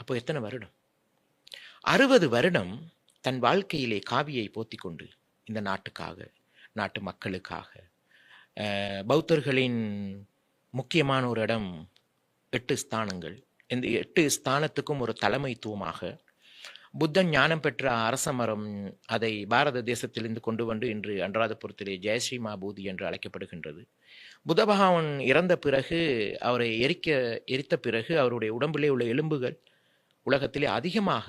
அப்போ எத்தனை வருடம்? 60 வருடம் தன் வாழ்க்கையிலே காவியை போத்திக் கொண்டு இந்த நாட்டுக்காக, நாட்டு மக்களுக்காக, பௌத்தர்களின் முக்கியமான ஒரு இடம் 8 ஸ்தானங்கள். இந்த 8 ஸ்தானத்துக்கும் ஒரு தலைமைத்துவமாக புத்தன் ஞானம் பெற்ற அரச மரம், அதை பாரத தேசத்திலிருந்து கொண்டு வந்து இன்று அனுராதபுரத்திலே ஜெயஸ்ரீ மாபூதி என்று அழைக்கப்படுகின்றது. புத்த பகவான் இறந்த பிறகு, அவரை எரித்த பிறகு அவருடைய உடம்பிலே உள்ள எலும்புகள் உலகத்திலே அதிகமாக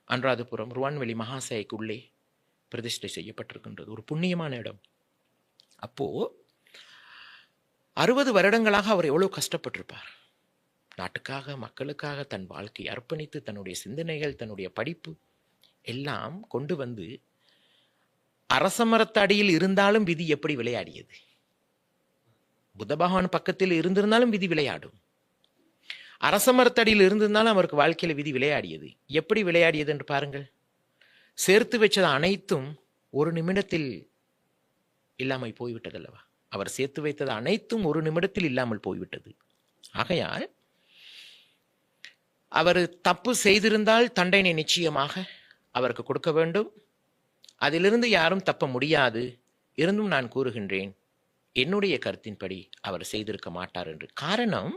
அனுராதபுரம் ருவான்வெளி மகாசைக்குள்ளே பிரதிஷ்டை செய்யப்பட்டிருக்கின்றது. ஒரு புண்ணியமான இடம். அப்போ 60 வருடங்களாக அவர் எவ்வளவு கஷ்டப்பட்டிருப்பார். நாட்டுக்காக, மக்களுக்காக தன் வாழ்க்கை அர்ப்பணித்து, தன்னுடைய சிந்தனைகள், தன்னுடைய படிப்பு எல்லாம் கொண்டு வந்து அரசமரத்தடியில் இருந்தாலும் விதி எப்படி விளையாடியது? புத்த பகவான் பக்கத்தில் இருந்திருந்தாலும் விதி விளையாடும். அரசமரத்தடியில் இருந்திருந்தாலும் அவருக்கு வாழ்க்கையில விதி விளையாடியது. எப்படி விளையாடியது என்று பாருங்கள். சேர்த்து வச்சது அனைத்தும் ஒரு நிமிடத்தில் இல்லாமல் போய்விட்டது அல்லவா? அவர் சேர்த்து வைத்தது அனைத்தும் ஒரு நிமிடத்தில் இல்லாமல் போய்விட்டது. ஆகையால் அவர் தப்பு செய்திருந்தால் தண்டனை நிச்சயமாக அவருக்கு கொடுக்க வேண்டும். அதிலிருந்து யாரும் தப்ப முடியாது. இருந்தும் நான் கூறுகின்றேன், என்னுடைய கருத்தின்படி அவர் செய்திருக்க மாட்டார் என்று. காரணம்,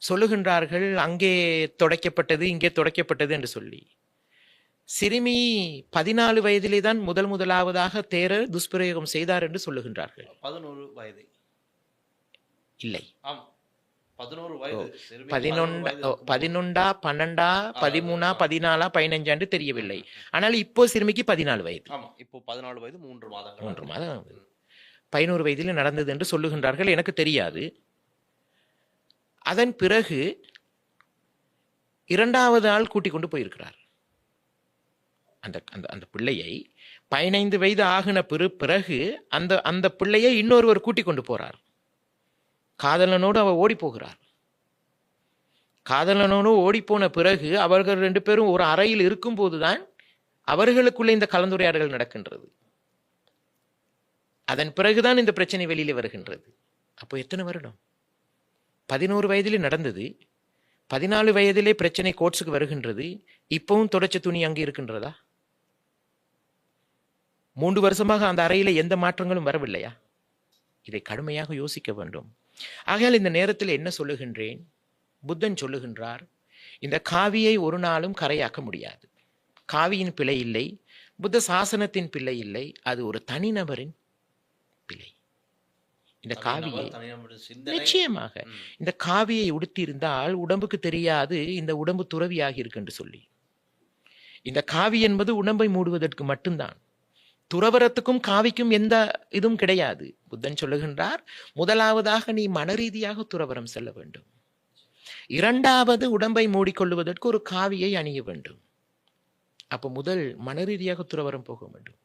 சொல்லுகின்றார்கள் அங்கே துடைக்கப்பட்டது, இங்கே துடைக்கப்பட்டது என்று சொல்லி. சிறுமி 14 வயதிலே தான் முதலாவதாக தேரர் துஷ்பிரயோகம் செய்தார் என்று சொல்லுகின்றார்கள். 11 வயது இல்லை, 11 வயது. 11, 12, 13, 14, 15 என்று தெரியவில்லை. ஆனால் இப்போ சிறுமிக்கு 14 வயது. இப்போ 14 வயது 3 மாதங்கள். 3 மாதம் 11 வயதில் நடந்தது என்று சொல்லுகின்றார்கள். எனக்கு தெரியாது. அதன் பிறகு 2வது ஆள் கூட்டிக் கொண்டு போயிருக்கிறார். அந்த பிள்ளையை 15 வயது ஆகின பிறகு அந்த பிள்ளையை இன்னொருவர் கூட்டிக் கொண்டு போறார். காதலனோடு அவர் ஓடி போகிறார். காதலனோடு ஓடி போன பிறகு அவர்கள் 2 பேரும் ஒரு அறையில் இருக்கும் போதுதான் அவர்களுக்குள்ளே இந்த கலந்துரையாடல்கள் நடக்கின்றது. அதன் பிறகுதான் இந்த பிரச்சனை வெளியில வருகின்றது. அப்போ எத்தனை வருடம்? 11 வயதிலே நடந்தது. 14 வயதிலே பிரச்சனை கோர்ட்ஸுக்கு வருகின்றது. இப்பவும் தொடச்ச துணி அங்கே இருக்கின்றதா? 3 வருஷமாக அந்த அறையில எந்த மாற்றங்களும் வரவில்லையா? இதை கடுமையாக யோசிக்க வேண்டும். ஆகையால் இந்த நேரத்தில் என்ன சொல்லுகின்றேன்? புத்தன் சொல்லுகின்றார், இந்த காவியை ஒரு நாளும் கரையாக்க முடியாது. காவியின் பிழை இல்லை, புத்த சாசனத்தின் பிழை இல்லை, அது ஒரு தனிநபரின் பிழை. இந்த காவியை நிச்சயமாக இந்த காவியை உடுத்தியிருந்தால் உடம்புக்கு தெரியாது இந்த உடம்பு துறவியாகி இருக்கு என்று சொல்லி. இந்த காவி என்பது உடம்பை மூடுவதற்கு மட்டும்தான். துறவரத்துக்கும் காவிக்கும் எந்த இதுவும் கிடையாது. புத்தன் சொல்லுகின்றார், முதலாவதாக நீ மனரீதியாக துறவரம் செல்ல வேண்டும். 2வது உடம்பை மூடிக்கொள்வதற்கு ஒரு காவியை அணிய வேண்டும். அப்போ முதல் மனரீதியாக துறவரம் போக வேண்டும்.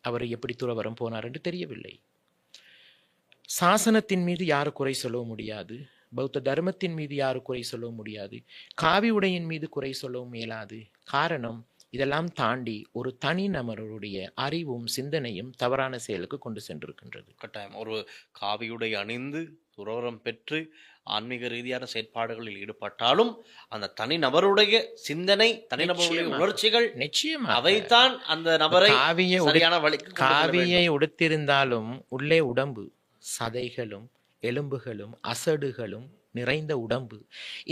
அவர் எப்படி துறவரம் போனார் என்று தெரியவில்லை. சாசனத்தின் மீது யாரு குறை சொல்ல முடியாது. பௌத்த தர்மத்தின் மீது யாரு குறை சொல்ல முடியாது. காவி உடையின் மீது குறை சொல்லவும் இயலாது. காரணம், இதெல்லாம் தாண்டி ஒரு தனி நபருடைய அறிவும் சிந்தனையும் தவறான செயலுக்கு கொண்டு சென்றிருக்கின்றது. கட்டாயம் ஒரு காவியுடை அணிந்து துறவரம் பெற்று ஆன்மீக ரீதியான செயற்பாடுகளில் ஈடுபட்டாலும் அந்த தனி நபருடைய சிந்தனை, தனிநபருடைய உணர்ச்சிகள் நிச்சயமாக அவைத்தான் அந்த நபரை காவியை உடுத்திருந்தாலும் உள்ளே உடம்பு, சதைகளும் எலும்புகளும் அசடுகளும் நிறைந்த உடம்பு.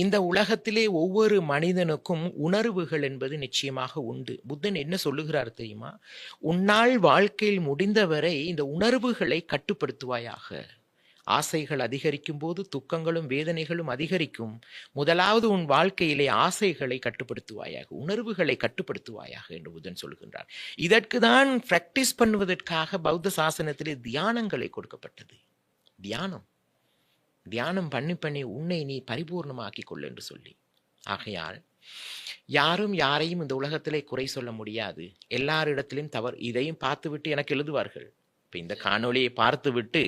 இந்த உலகத்திலே ஒவ்வொரு மனிதனுக்கும் உணர்வுகள் என்பது நிச்சயமாக உண்டு. புத்தன் என்ன சொல்லுகிறார் தெரியுமா? உன்னால் வாழ்க்கையில் முடிந்தவரை இந்த உணர்வுகளை கட்டுப்படுத்துவாயாக. ஆசைகள் அதிகரிக்கும் போது துக்கங்களும் வேதனைகளும் அதிகரிக்கும். முதலாவது உன் வாழ்க்கையிலே ஆசைகளை கட்டுப்படுத்துவாயாக, உணர்வுகளை கட்டுப்படுத்துவாயாக என்று புத்தன் சொல்கின்றார். இதற்கு தான் பிராக்டிஸ் பண்ணுவதற்காக பௌத்த சாசனத்திலே தியானங்களை கொடுக்கப்பட்டது. தியானம் பண்ணி உன்னை நீ பரிபூர்ணமாக்கி கொள் என்று சொல்லி. ஆகையால் யாரும் யாரையும் இந்த உலகத்திலே குறை சொல்ல முடியாது. எல்லாரிடத்திலும் தவறு. இதையும் பார்த்துவிட்டு எனக்கு எழுதுவார்கள். இப்ப இந்த காணொளியை பார்த்துவிட்டு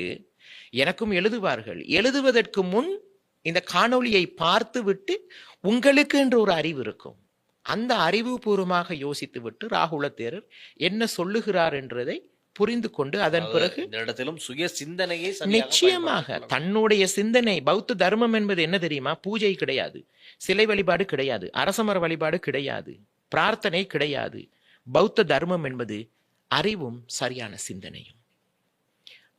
எனக்கும் எழுதுவார்கள். எழுதுவதற்கு முன் இந்த காணொளியை பார்த்துவிட்டு உங்களுக்கு என்று ஒரு அறிவு இருக்கும். அந்த அறிவுபூர்வமாக யோசித்து விட்டு ராகுல தேரர் என்ன சொல்லுகிறார் என்றதை புரிந்து கொண்டு அதன் பிறகு இந்த இடத்திலும் சுய சிந்தனையை நிச்சயமாக தன்னுடைய சிந்தனை. பௌத்த தர்மம் என்பது என்ன தெரியுமா? பூஜை கிடையாது, சிலை வழிபாடு கிடையாது, அரசமர வழிபாடு கிடையாது, பிரார்த்தனை கிடையாது. பௌத்த தர்மம் என்பது அறிவும் சரியான சிந்தனையும்.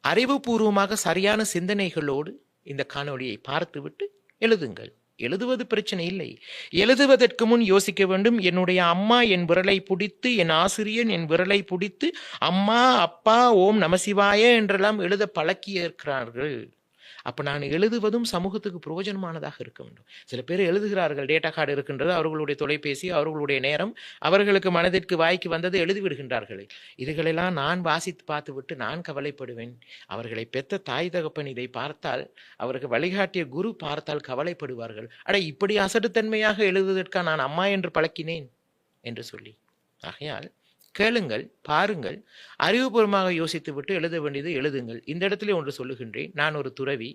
அறிவுபூர்வமாக சரியான சிந்தனைகளோடு இந்த காணொளியை பார்த்துவிட்டு எழுதுங்கள். எழுதுவது பிரச்சனை இல்லை. எழுதுவதற்கு முன் யோசிக்க வேண்டும். என்னுடைய அம்மா என் விரலை பிடித்து, என் ஆசிரியன் என் விரலை பிடித்து அம்மா அப்பா ஓம் நமசிவாய என்றெல்லாம் எழுத பழக்கி இருக்கிறார்கள். அப்ப நான் எழுதுவதும் சமூகத்துக்கு பிரயோஜனமானதாக இருக்க வேண்டும். சில பேர் எழுதுகிறார்கள், டேட்டா கார்டு இருக்கின்றது, அவர்களுடைய தொலைபேசி, அவர்களுடைய நேரம், அவர்களுக்கு மனதிற்கு வாய்க்கு வந்தது எழுதி விடுகின்றார்கள். இதுகளெல்லாம் நான் வாசித்து பார்த்து விட்டு நான் கவலைப்படுவேன். அவர்களை பெற்ற தாய் தகப்பன் இதை பார்த்தால், அவருக்கு வழிகாட்டிய குரு பார்த்தால் கவலைப்படுவார்கள். அட, இப்படி அசட்டுத்தன்மையாக எழுதுவதற்காக நான் அம்மா என்று பழக்கினேன் என்று சொல்லி. ஆகையால் கேளுங்கள், பாருங்கள், அறிவுபூர்வமாக யோசித்து விட்டு எழுத வேண்டியது எழுதுங்கள். இந்த இடத்துல ஒன்று சொல்லுகின்றேன். நான் ஒரு துறவி,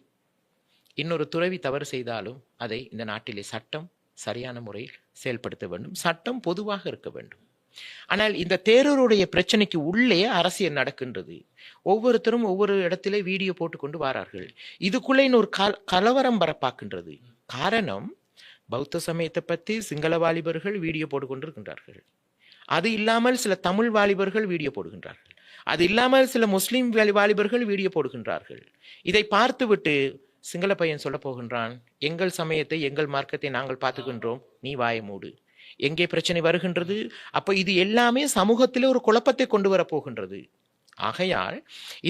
இன்னொரு துறவி தவறு செய்தாலும் அதை இந்த நாட்டிலே சட்டம் சரியான முறையில் செயல்படுத்த வேண்டும். சட்டம் பொதுவாக இருக்க வேண்டும். ஆனால் இந்த தேரருடைய பிரச்சனைக்கு உள்ளே அரசியல் நடக்கின்றது. ஒவ்வொருத்தரும் ஒவ்வொரு இடத்திலே வீடியோ போட்டுக்கொண்டு வாரார்கள். இதுக்குள்ளே இன்னொரு கலவரம் வரப்பாக்கின்றது. காரணம், பௌத்த சமயத்தை பற்றி சிங்கள வாலிபர்கள் வீடியோ போட்டுக்கொண்டிருக்கின்றார்கள். அது இல்லாமல் சில தமிழ் வாலிபர்கள் வீடியோ போடுகின்றார்கள். அது இல்லாமல் சில முஸ்லிம் வாலிபர்கள் வீடியோ போடுகின்றார்கள். இதை பார்த்துவிட்டு சிங்கள பையன் சொல்ல போகின்றான், எங்கள் சமயத்தை எங்கள் மார்க்கத்தை நாங்கள் பார்த்துக்கின்றோம், நீ வாயை மூடு. எங்கே பிரச்சனை வருகின்றது? அப்ப இது எல்லாமே சமூகத்திலே ஒரு குழப்பத்தை கொண்டு வர போகின்றது. ஆகையால்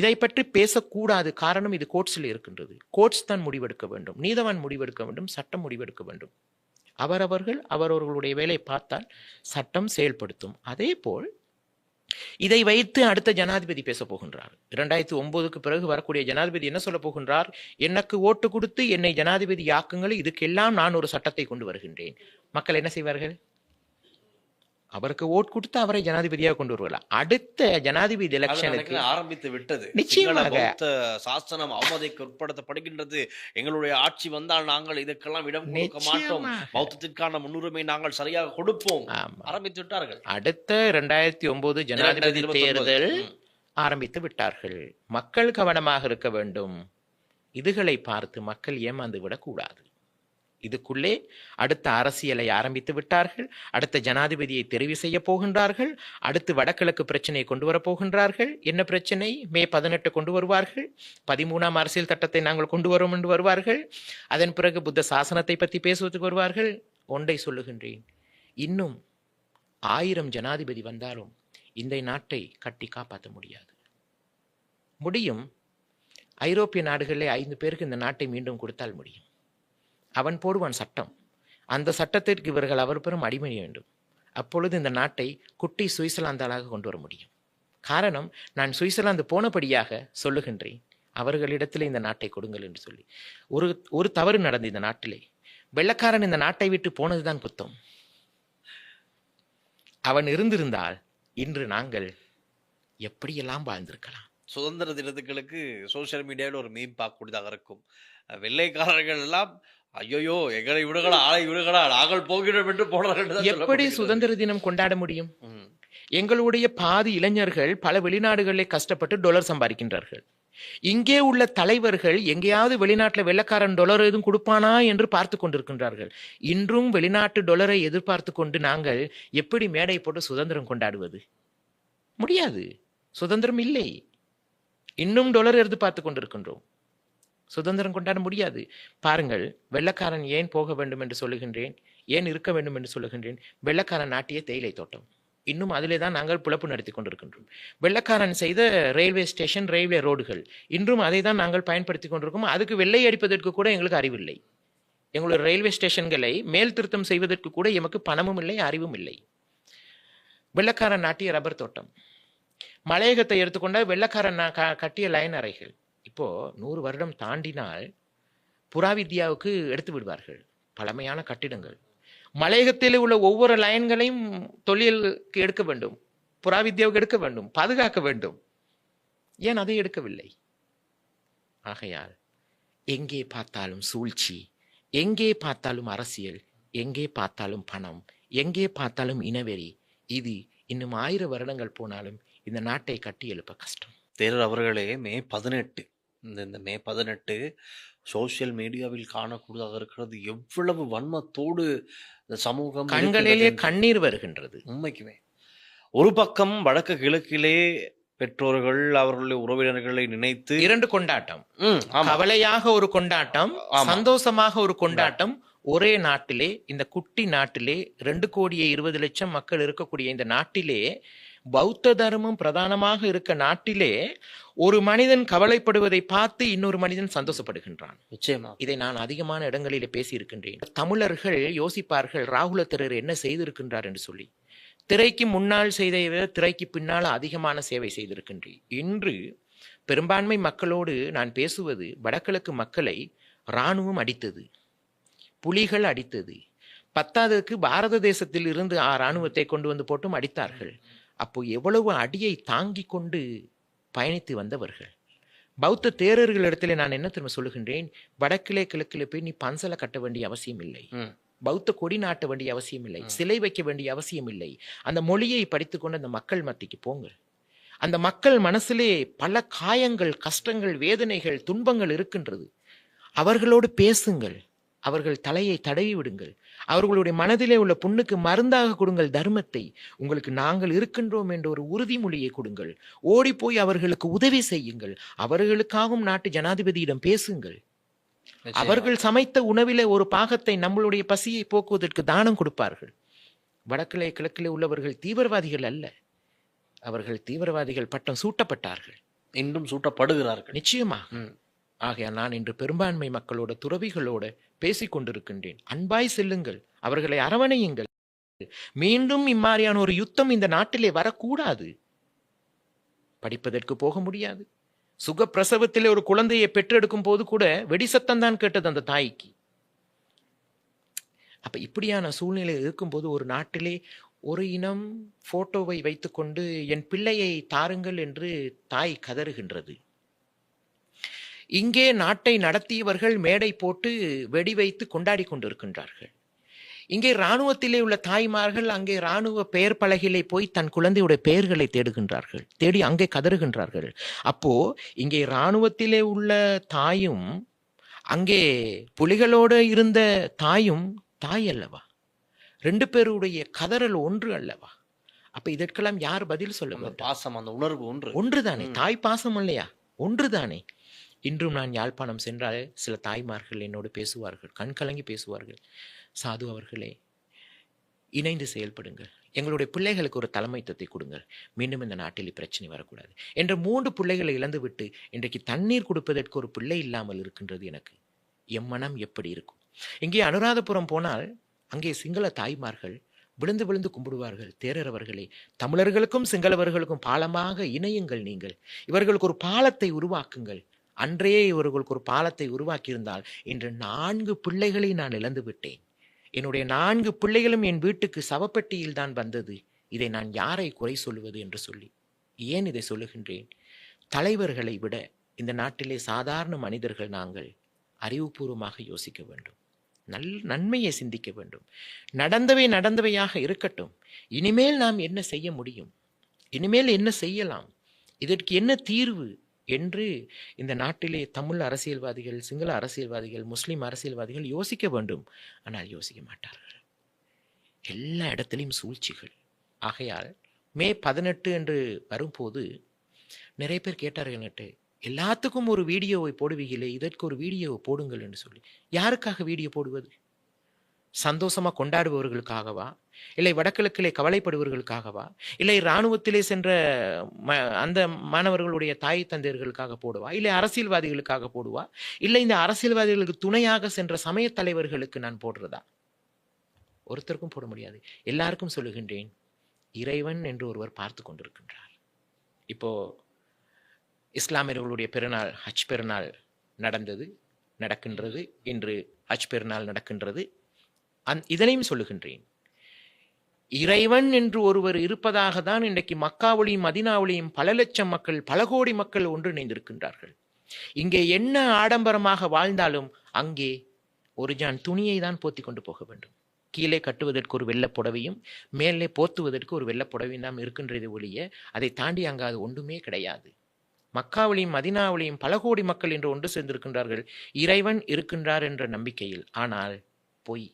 இதை பற்றி பேசக்கூடாது. காரணம், இது கோர்ட்ஸில் இருக்கின்றது. கோர்ட்ஸ் தான் முடிவெடுக்க வேண்டும், நீதவான் முடிவெடுக்க வேண்டும், சட்டம் முடிவெடுக்க வேண்டும். அவரவர்களுடைய வேலை பார்த்தால் சட்டம் செயல்படுத்தும். அதே போல் இதை வைத்து அடுத்த ஜனாதிபதி பேச போகின்றார். 2009க்கு பிறகு வரக்கூடிய ஜனாதிபதி என்ன சொல்ல போகின்றார்? எனக்கு ஓட்டு கொடுத்து என்னை ஜனாதிபதி ஆக்குங்கள், இதுக்கெல்லாம் நான் ஒரு சட்டத்தை கொண்டு வருகின்றேன். மக்கள் என்ன செய்வார்கள்? அவருக்கு ஓட் கொடுத்து அவரை ஜனாதிபதியாக கொண்டு வருவார். அடுத்த ஜனாதிபதி எலெக்ஷனுக்கு ஆரம்பித்து விட்டது. நிச்சயமாக சாசனம் அவமதிக்கு உட்படுத்தப்படுகின்றது. எங்களுடைய ஆட்சி வந்தால் நாங்கள் இதற்கெல்லாம் இடம் கொடுக்க மாட்டோம், பௌத்தத்திற்கான முன்னுரிமை நாங்கள் சரியாக கொடுப்போம் ஆரம்பித்து விட்டார்கள். அடுத்த 2009 ஜனாதிபதி தேர்தல் ஆரம்பித்து விட்டார்கள். மக்கள் கவனமாக இருக்க வேண்டும். இதுகளை பார்த்து மக்கள் ஏமாந்து விடக்கூடாது. இதுக்குள்ளே அடுத்த அரசியலை ஆரம்பித்து விட்டார்கள். அடுத்த ஜனாதிபதியை தெரிவு செய்ய போகின்றார்கள். அடுத்து வடகிழக்கு பிரச்சனையை கொண்டு வர போகின்றார்கள். என்ன பிரச்சனை? மே 18 கொண்டு வருவார்கள். 13ஆம் அரசியல் சட்டத்தை நாங்கள் கொண்டு வரோம் என்று வருவார்கள். அதன் பிறகு புத்த சாசனத்தை பற்றி பேசுவதற்கு வருவார்கள். ஒன்றை சொல்லுகின்றேன், இன்னும் 1000 ஜனாதிபதி வந்தாலும் இந்த நாட்டை கட்டி காப்பாற்ற முடியாது. முடியும். ஐரோப்பிய நாடுகளிலே 5 பேருக்கு இந்த நாட்டை மீண்டும் கொடுத்தால் முடியும். அவன் போடுவான் சட்டம். அந்த சட்டத்திற்கு இவர்கள் அவர் பெரும் அடிமை வேண்டும். அப்பொழுது இந்த நாட்டை குட்டி சுவிட்சர்லாந்தாளாக கொண்டு வர முடியும். காரணம், நான் சுவிட்சர்லாந்து போனபடியாக சொல்லுகின்றேன், அவர்களிடத்தில் இந்த நாட்டை கொடுங்கள் என்று சொல்லி. ஒரு தவறு நடந்து இந்த நாட்டிலே, வெள்ளக்காரன் இந்த நாட்டை விட்டு போனதுதான் குத்தம். அவன் இருந்திருந்தால் இன்று நாங்கள் எப்படியெல்லாம் வாழ்ந்திருக்கலாம். சுதந்திர தினத்துக்களுக்கு சோசியல் மீடியாவில் ஒரு மீம் பார்க்கக்கூடியதாக இருக்கும். வெள்ளைக்காரர்கள் எல்லாம் ஐயோ எங்களை விடுகளா, ஆளை விடுகளா, நாங்கள் போகிறோம் என்று போனார்கள். எப்படி சுதந்திர தினம் கொண்டாட முடியும்? எங்களுடைய பாதி இளைஞர்கள் பல வெளிநாடுகளில் கஷ்டப்பட்டு டாலர் சம்பாதிக்கின்றார்கள். இங்கே உள்ள தலைவர்கள் எங்கேயாவது வெளிநாட்டில் வெள்ளக்காரன் டாலர் எதுவும் கொடுப்பானா என்று பார்த்து கொண்டிருக்கின்றார்கள். இன்றும் வெளிநாட்டு டாலரை எதிர்பார்த்து கொண்டு நாங்கள் எப்படி மேடை போட்டு சுதந்திரம் கொண்டாடுவது? முடியாது. சுதந்திரம் இல்லை. இன்னும் டாலர் எதிர்பார்த்து கொண்டிருக்கின்றோம். சுதந்திரம் கொண்டாட முடியாது. பாருங்கள், வெள்ளக்காரன் ஏன் போக வேண்டும் என்று சொல்லுகின்றேன், ஏன் இருக்க வேண்டும் என்று சொல்லுகின்றேன். வெள்ளக்காரன் நாட்டிய தேயிலை தோட்டம், இன்னும் அதிலே தான் நாங்கள் பிழப்பு நடத்தி கொண்டிருக்கின்றோம். வெள்ளக்காரன் செய்த ரயில்வே ஸ்டேஷன், ரயில்வே ரோடுகள், இன்றும் அதை தான் நாங்கள் பயன்படுத்தி கொண்டிருக்கோம். அதுக்கு வெள்ளை அடிப்பதற்கு கூட எங்களுக்கு அறிவில்லை. எங்களுடைய ரயில்வே ஸ்டேஷன்களை மேல் திருத்தம் செய்வதற்கு கூட எமக்கு பணமும் இல்லை, அறிவும் இல்லை. வெள்ளக்காரன் நாட்டிய ரப்பர் தோட்டம், மலையகத்தை எடுத்துக்கொண்டால் வெள்ளக்காரன் கட்டிய லைன் அறைகள். இப்போ 100 வருடம் தாண்டினால் புறாவித்யாவுக்கு எடுத்து விடுவார்கள். பழமையான கட்டிடங்கள். மலையகத்தில் உள்ள ஒவ்வொரு லைன்களையும் தொழிலுக்கு எடுக்க வேண்டும், புறாவித்யாவுக்கு எடுக்க வேண்டும், பாதுகாக்க வேண்டும். ஏன் அதை எடுக்கவில்லை? ஆகையால் எங்கே பார்த்தாலும் சூழ்ச்சி, எங்கே பார்த்தாலும் அரசியல், எங்கே பார்த்தாலும் பணம், எங்கே பார்த்தாலும் இனவெறி. இது இன்னும் 1000 வருடங்கள் போனாலும் இந்த நாட்டை கட்டி எழுப்ப கஷ்டம். தேரர் அவர்களே, மே 18 இந்த மே 18 சோசியல் மீடியாவில் காணக்கூடியதாக இருக்கிறது. எவ்வளவு வன்மத்தோடு இந்த சமூகம் கண்களிலே கண்ணீர் வருகின்றது. உண்மைக்குமே ஒரு பக்கம் வடக்கு கிழக்கிலே பெற்றோர்கள் அவர்களுடைய உறவினர்களை நினைத்து 2 கொண்டாட்டம், கவலையாக ஒரு கொண்டாட்டம், சந்தோஷமாக ஒரு கொண்டாட்டம். ஒரே நாட்டிலே, இந்த குட்டி நாட்டிலே 2,20,00,000 மக்கள் இருக்கக்கூடிய இந்த நாட்டிலே, பௌத்த தர்மம் பிரதானமாக இருக்க நாட்டிலே ஒரு மனிதன் கவலைப்படுவதை பார்த்து இன்னொரு மனிதன் சந்தோஷப்படுகின்றான். நிச்சயமா இதை நான் அதிகமான இடங்களிலே பேசி இருக்கின்றேன். தமிழர்கள் யோசிப்பார்கள், ராகுல திரர் என்ன செய்திருக்கின்றார் என்று சொல்லி. திரைக்கு முன்னால் செய்ததை விட திரைக்கு பின்னால் அதிகமான சேவை செய்திருக்கின்றேன். இன்று பெரும்பான்மை மக்களோடு நான் பேசுவது, வடகிழக்கு மக்களை இராணுவம் அடித்தது, புலிகள் அடித்தது, 10க்கு பாரத தேசத்தில் இருந்து இராணுவத்தை கொண்டு வந்து போட்டும் அடித்தார்கள். அப்போ எவ்வளவு அடியை தாங்கி கொண்டு பயணித்து வந்தவர்கள். பௌத்த தேரர்களிடத்திலே நான் என்ன திரும்ப சொல்லுகின்றேன், வடக்கிலே கிழக்கிலே போய் நீ பன்சலை கட்ட வேண்டிய அவசியம் இல்லை, பௌத்த கொடி நாட்ட வேண்டிய அவசியம் இல்லை, சிலை வைக்க வேண்டிய அவசியம் இல்லை. அந்த மொழியை படித்துக்கொண்டு அந்த மக்கள் மத்திக்கு போங்கள். அந்த மக்கள் மனசிலே பல காயங்கள், கஷ்டங்கள், வேதனைகள், துன்பங்கள் இருக்கின்றது. அவர்களோடு பேசுங்கள், அவர்கள் தலையை தடவி விடுங்கள், அவர்களுடைய மனதிலே உள்ள புண்ணுக்கு மருந்தாக கொடுங்கள் தர்மத்தை. உங்களுக்கு நாங்கள் இருக்கின்றோம் என்ற ஒரு உறுதிமொழியை கொடுங்கள். ஓடி போய் அவர்களுக்கு உதவி செய்யுங்கள். அவர்களுக்காகவும் நாட்டு ஜனாதிபதியிடம் பேசுங்கள். அவர்கள் சமைத்த உணவிலே ஒரு பாகத்தை நம்மளுடைய பசியை போக்குவதற்கு தானம் கொடுப்பார்கள். வடக்கிலே கிழக்கிலே உள்ளவர்கள் தீவிரவாதிகள் அல்ல, அவர்கள் தீவிரவாதிகள் பட்டம் சூட்டப்பட்டார்கள், இன்றும் சூட்டப்படுகிறார்கள். நிச்சயமாக. ஆகையா நான் இன்று பெரும்பான்மை மக்களோட, துறவிகளோட பேசிக் கொண்டிருக்கின்றேன். அன்பாய் செல்லுங்கள், அவர்களை அரவணையுங்கள். மீண்டும் இம்மாதிரியான ஒரு யுத்தம் இந்த நாட்டிலே வரக்கூடாது. படிப்பதற்கு போக முடியாது. சுகப்பிரசவத்திலே ஒரு குழந்தையை பெற்றெடுக்கும் போது கூட வெடி சத்தம் தான் கேட்டது அந்த தாய்க்கு. அப்ப இப்படியான சூழ்நிலை இருக்கும்போது ஒரு நாட்டிலே ஒரு இனம் போட்டோவை வைத்துக்கொண்டு என் பிள்ளையை தாருங்கள் என்று தாய் கதறுகின்றது. இங்கே நாட்டை நடத்தியவர்கள் மேடை போட்டு வெடி வைத்து கொண்டாடி கொண்டிருக்கின்றார்கள். இங்கே இராணுவத்திலே உள்ள தாய்மார்கள் அங்கே இராணுவ பெயர் பலகையிலே போய் தன் குழந்தையுடைய பெயர்களை தேடுகின்றார்கள், தேடி அங்கே கதறுகின்றார்கள். அப்போ இங்கே இராணுவத்திலே உள்ள தாயும் அங்கே புலிகளோடு இருந்த தாயும் தாய் அல்லவா? 2 பேருடைய கதறல் ஒன்று அல்லவா? அப்ப இதற்கெல்லாம் யார் பதில் சொல்ல வேண்டும்? பாசம், அந்த உணர்வு ஒன்றுதானே? தாய் பாசம் இல்லையா? ஒன்றுதானே? இன்றும் நான் யாழ்ப்பாணம் சென்றால் சில தாய்மார்கள் என்னோடு பேசுவார்கள், கண் கலங்கி பேசுவார்கள். சாது அவர்களே, இணைந்து செயல்படுங்கள், எங்களுடைய பிள்ளைகளுக்கு ஒரு தலைமைத்துவத்தை கொடுங்கள், மீண்டும் இந்த நாட்டில் பிரச்சனை வரக்கூடாது என்ற 3 பிள்ளைகளை இழந்துவிட்டு இன்றைக்கு தண்ணீர் கொடுப்பதற்கு ஒரு பிள்ளை இல்லாமல் இருக்கின்றது. எனக்கு எம் மனம் எப்படி இருக்கும்? இங்கே அனுராதபுரம் போனால் அங்கே சிங்கள தாய்மார்கள் விழுந்து விழுந்து கும்பிடுவார்கள். தேரர் அவர்களே, தமிழர்களுக்கும் சிங்களவர்களுக்கும் பாலமாக இணையுங்கள், நீங்கள் இவர்களுக்கு ஒரு பாலத்தை உருவாக்குங்கள். அன்றையே இவர்களுக்கு ஒரு பாலத்தை உருவாக்கியிருந்தால் இன்று 4 பிள்ளைகளை நான் இழந்து விட்டேன். என்னுடைய 4 பிள்ளைகளும் என் வீட்டுக்கு சவப்பெட்டியில் தான் வந்தது. இதை நான் யாரை குறை சொல்லுவது என்று சொல்லி. ஏன் இதை சொல்லுகின்றேன்? தலைவர்களை விட இந்த நாட்டிலே சாதாரண மனிதர்கள் நாங்கள் அறிவுபூர்வமாக யோசிக்க வேண்டும், நன்மையை சிந்திக்க வேண்டும். நடந்தவையாக இருக்கட்டும். இனிமேல் நாம் என்ன செய்ய முடியும், இனிமேல் என்ன செய்யலாம், இதற்கு என்ன தீர்வு என்று இந்த நாட்டிலே தமிழ் அரசியல்வாதிகள், சிங்கள அரசியல்வாதிகள், முஸ்லிம் அரசியல்வாதிகள் யோசிக்க வேண்டும். ஆனால் யோசிக்க மாட்டார்கள். எல்லா இடத்திலையும் சூழ்ச்சிகள். ஆகையால் மே 18 என்று வரும்போது நிறைய பேர் கேட்டார்கள் என்கிட்ட, எல்லாத்துக்கும் ஒரு வீடியோவை போடுவீங்களே, இதற்கு ஒரு வீடியோவை போடுங்கள் என்று சொல்லி. யாருக்காக வீடியோ போடுவது? சந்தோஷமா கொண்டாடுபவர்களுக்காகவா? இல்லை வடகிழக்கிலே கவலைப்படுபவர்களுக்காகவா? இல்லை இராணுவத்திலே சென்ற அந்த மாணவர்களுடைய தாய் தந்தையர்களுக்காக போடுவா? இல்லை அரசியல்வாதிகளுக்காக போடுவா? இல்லை இந்த அரசியல்வாதிகளுக்கு துணையாக சென்ற சமய தலைவர்களுக்கு நான் போடுறதா? ஒருத்தருக்கும் போட முடியாது. எல்லாருக்கும் சொல்லுகின்றேன், இறைவன் என்று ஒருவர் பார்த்து கொண்டிருக்கின்றார். இப்போ இஸ்லாமியர்களுடைய பெருநாள் ஹஜ் பெருநாள் நடக்கின்றது. இன்று ஹஜ் பெருநாள் நடக்கின்றது. இதனையும் சொல்லுகின்றேன், இறைவன் என்று ஒருவர் இருப்பதாக தான் இன்றைக்கு மக்காவிலையும் மதீனாவிலையும் பல லட்சம் மக்கள், பல கோடி மக்கள் ஒன்றிணைந்திருக்கின்றார்கள். இங்கே என்ன ஆடம்பரமாக வாழ்ந்தாலும் அங்கே ஒரு ஜான் துணியை தான் போத்தி கொண்டு போக வேண்டும். கீழே கட்டுவதற்கு ஒரு வெள்ளை புடவையும் மேலே போத்துவதற்கு ஒரு வெள்ளை புடவையும் தான் இருக்கின்றது ஒழிய அதை தாண்டி அங்கு அது ஒன்றுமே கிடையாது. மக்காவிலையும் மதினாவிலையும் பல கோடி மக்கள் என்று ஒன்று சேர்ந்திருக்கின்றார்கள் இறைவன் இருக்கின்றார் என்ற நம்பிக்கையில். ஆனால் பொய்.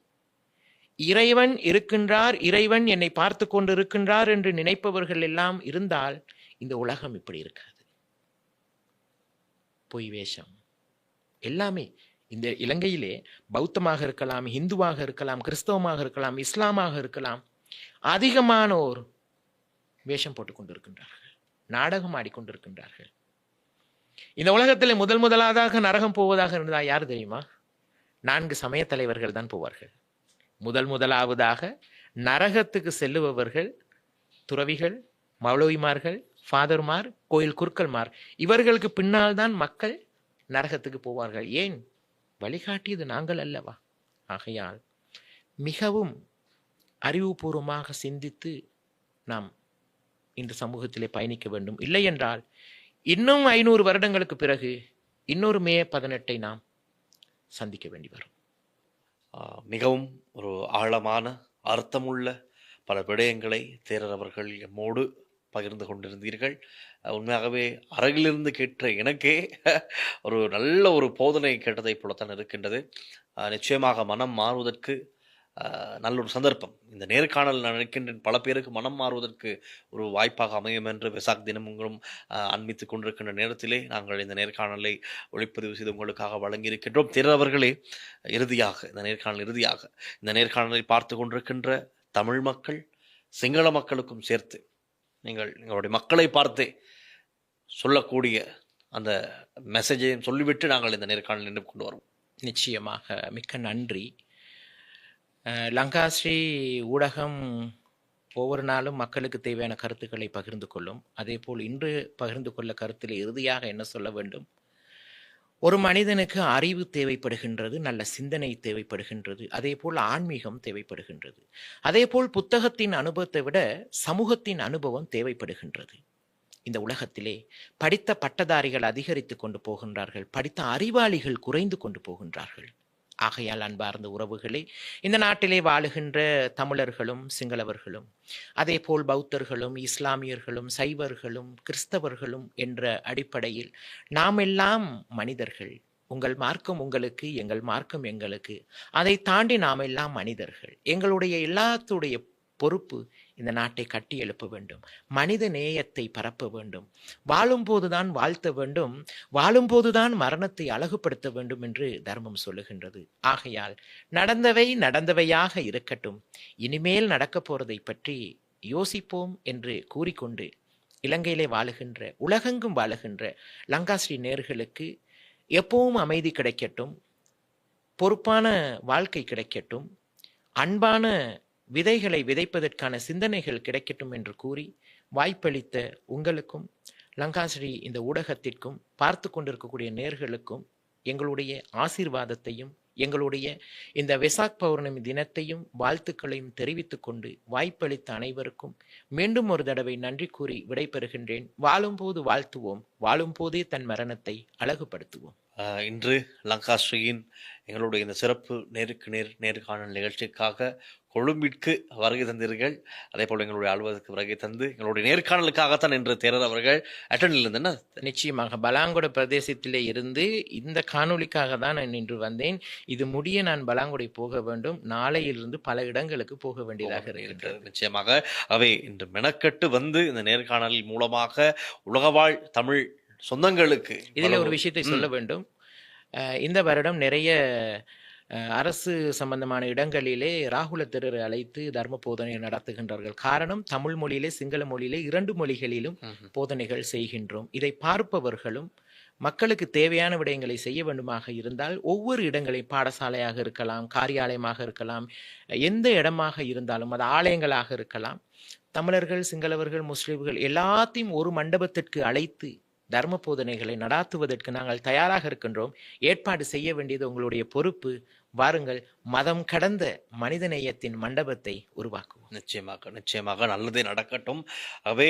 இறைவன் இருக்கின்றார், இறைவன் என்னை பார்த்து கொண்டிருக்கின்றார் என்று நினைப்பவர்கள் எல்லாம் இருந்தால் இந்த உலகம் இப்படி இருக்காது. பொய் வேஷம் எல்லாமே இந்த இலங்கையிலே பௌத்தமாக இருக்கலாம், இந்துவாக இருக்கலாம், கிறிஸ்தவமாக இருக்கலாம், இஸ்லாமாக இருக்கலாம், அதிகமானோர் வேஷம் போட்டுக் கொண்டிருக்கின்றார்கள், நாடகம் ஆடிக்கொண்டிருக்கின்றார்கள். இந்த உலகத்தில் முதலாவதாக நரகம் போவதாக இருந்தால் யார் தெரியுமா? 4 சமய தலைவர்கள் தான் போவார்கள். முதலாவதாக நரகத்துக்கு செல்லுபவர்கள் துறவிகள், மௌலவிமார்கள், ஃபாதர்மார், கோயில் குருக்கள்மார். இவர்களுக்கு பின்னால் தான் மக்கள் நரகத்துக்கு போவார்கள். ஏன்? வழிகாட்டியது நாங்கள் அல்லவா? ஆகையால் மிகவும் அறிவுபூர்வமாக சிந்தித்து நாம் இந்த சமூகத்திலே பயணிக்க வேண்டும். இல்லை என்றால் இன்னும் 500 வருடங்களுக்கு பிறகு இன்னொரு மே 18 நாம் சந்திக்க வேண்டி வரும். மிகவும் ஒரு ஆழமான அர்த்தமுள்ள பல விடயங்களை தேரர் அவர்கள் எம்மோடு பகிர்ந்து கொண்டிருந்தீர்கள். உண்மையாகவே அருகிலிருந்து கேட்ட எனக்கே ஒரு நல்ல ஒரு போதனை கேட்டதை போலத்தான் இருக்கின்றது. நிச்சயமாக மனம் மாறுவதற்கு நல்ல ஒரு சந்தர்ப்பம் இந்த நேர்காணல் நான் நினைக்கின்றேன் பல பேருக்கு மனம் மாறுவதற்கு ஒரு வாய்ப்பாக அமையும் என்று வெசாக் தினமும் அண்மித்துக் கொண்டிருக்கின்ற நேரத்திலே நாங்கள் இந்த நேர்காணலை ஒளிப்பதிவு செய்து உங்களுக்காக வழங்கியிருக்கின்றோம். தேரவர்களே, இறுதியாக இந்த நேர்காணலை பார்த்து கொண்டிருக்கின்ற தமிழ் மக்கள், சிங்கள மக்களுக்கும் சேர்த்து எங்களுடைய மக்களை பார்த்தே சொல்லக்கூடிய அந்த மெசேஜையும் சொல்லிவிட்டு நாங்கள் இந்த நேர்காணல் நின்று கொண்டு வருவோம். நிச்சயமாக மிக்க நன்றி. லங்காஸ்ரீ ஊடகம் ஒவ்வொரு நாளும் மக்களுக்கு தேவையான கருத்துக்களை பகிர்ந்து கொள்ளும். அதே போல் இன்று பகிர்ந்து கொள்ள கருத்தில் இறுதியாக என்ன சொல்ல வேண்டும்? ஒரு மனிதனுக்கு அறிவு தேவைப்படுகின்றது, நல்ல சிந்தனை தேவைப்படுகின்றது, அதே போல் ஆன்மீகம் தேவைப்படுகின்றது. அதே போல் புத்தகத்தின் அனுபவத்தை விட சமூகத்தின் அனுபவம் தேவைப்படுகின்றது. இந்த உலகத்திலே படித்த பட்டதாரிகள் அதிகரித்து கொண்டு போகின்றார்கள், படித்த அறிவாளிகள் குறைந்து கொண்டு போகின்றார்கள். ஆகையால் அன்பார்ந்த உறவுகளே, இந்த நாட்டிலே வாழுகின்ற தமிழர்களும் சிங்களவர்களும் அதே போல் பௌத்தர்களும் இஸ்லாமியர்களும் சைவர்களும் கிறிஸ்தவர்களும் என்ற அடிப்படையில் நாம் எல்லாம் மனிதர்கள். உங்கள் மார்க்கம் உங்களுக்கு, எங்கள் மார்க்கம் எங்களுக்கு. அதை தாண்டி நாம் எல்லாம் மனிதர்கள். எங்களுடைய எல்லாத்துடைய பொறுப்பு இந்த நாட்டை கட்டி எழுப்ப வேண்டும், மனித நேயத்தை பரப்ப வேண்டும், வாழும்போதுதான் வாழ்த்த வேண்டும், வாழும்போதுதான் மரணத்தை அழகுபடுத்த வேண்டும் என்று தர்மம் சொல்லுகின்றது. ஆகையால் நடந்தவையாக இருக்கட்டும், இனிமேல் நடக்க போறதை பற்றி யோசிப்போம் என்று கூறிக்கொண்டு இலங்கையிலே வாழுகின்ற, உலகெங்கும் வாழுகின்ற லங்காஸ்ரீ நேயர்களுக்கு எப்பவும் அமைதி கிடைக்கட்டும், பொறுப்பான வாழ்க்கை கிடைக்கட்டும், அன்பான விதைகளை விதைப்பதற்கான சிந்தனைகள் கிடைக்கட்டும் என்று கூறி வாய்ப்பளித்த உங்களுக்கும் லங்காஸ்ரீ இந்த ஊடகத்திற்கும் பார்த்து கொண்டிருக்கக்கூடிய நேயர்களுக்கும் எங்களுடைய ஆசீர்வாதத்தையும் எங்களுடைய இந்த வெசாக் பௌர்ணமி தினத்தையும் வாழ்த்துக்களையும் தெரிவித்துக் கொண்டு வாய்ப்பளித்த அனைவருக்கும் மீண்டும் ஒரு தடவை நன்றி கூறி விடைபெறுகின்றேன். வாழும்போது வாழ்த்துவோம், வாழும் போதே தன் மரணத்தை அழகுபடுத்துவோம். இன்று லங்காஸ்ரீயின் எங்களுடைய இந்த சிறப்பு நேர்காணல் நிகழ்ச்சிக்காக கொழும்பிற்கு வருகை தந்தீர்கள். அதே போல் எங்களுடைய அலுவலகத்துக்கு வருகை தந்து எங்களுடைய நேர்காணலுக்காகத்தான் இன்று தேரர் அவர்கள் அட்டெண்டில் இருந்தேன்னா? நிச்சயமாக பலாங்குட பிரதேசத்திலே இருந்து இந்த காணொலிக்காக தான் நான் இன்று வந்தேன். இது முடிய நான் பலாங்குடை போக வேண்டும். நாளையிலிருந்து பல இடங்களுக்கு போக வேண்டியதாக இருக்கிறது. நிச்சயமாக அவை இன்று மெனக்கட்டு வந்து இந்த நேர்காணல் மூலமாக உலகவாழ் தமிழ் சொந்தங்களுக்கு இதில் ஒரு விஷயத்தை சொல்ல வேண்டும். இந்த வருடம் நிறைய அரசு சம்பந்தமான இடங்களிலே ராகுல தேரரை அழைத்து தர்ம போதனை நடத்துகின்றார்கள். காரணம், தமிழ் மொழியிலே சிங்கள மொழியிலே 2 மொழிகளிலும் போதனைகள் செய்கின்றோம். இதை பார்ப்பவர்களும் மக்களுக்கு தேவையான விடயங்களை செய்ய வேண்டுமாக இருந்தால் ஒவ்வொரு இடங்களையும், பாடசாலையாக இருக்கலாம், காரியாலயமாக இருக்கலாம், எந்த இடமாக இருந்தாலும், அது ஆலயங்களாக இருக்கலாம், தமிழர்கள் சிங்களவர்கள் முஸ்லிம்கள் எல்லாத்தையும் ஒரு மண்டபத்திற்கு அழைத்து தர்ம போதனைகளை நடாத்துவதற்கு நாங்கள் தயாராக இருக்கின்றோம். ஏற்பாடு செய்ய வேண்டியது உங்களுடைய பொறுப்பு. வாருங்கள், மதம் கடந்த மனிதநேயத்தின் மண்டபத்தை உருவாக்குவோம். நிச்சயமாக நல்லதே நடக்கட்டும். அவே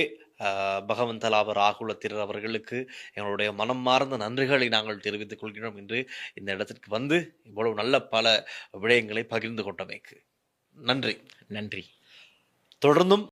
பகவந்தலாவ ராகுல தேரர் அவர்களுக்கு எங்களுடைய மனம் மார்ந்த நன்றிகளை நாங்கள் தெரிவித்துக் கொள்கிறோம். இன்று இந்த இடத்திற்கு வந்து இவ்வளவு நல்ல பல விடயங்களை பகிர்ந்து கொண்டமைக்கு நன்றி. நன்றி. தொடர்ந்தும்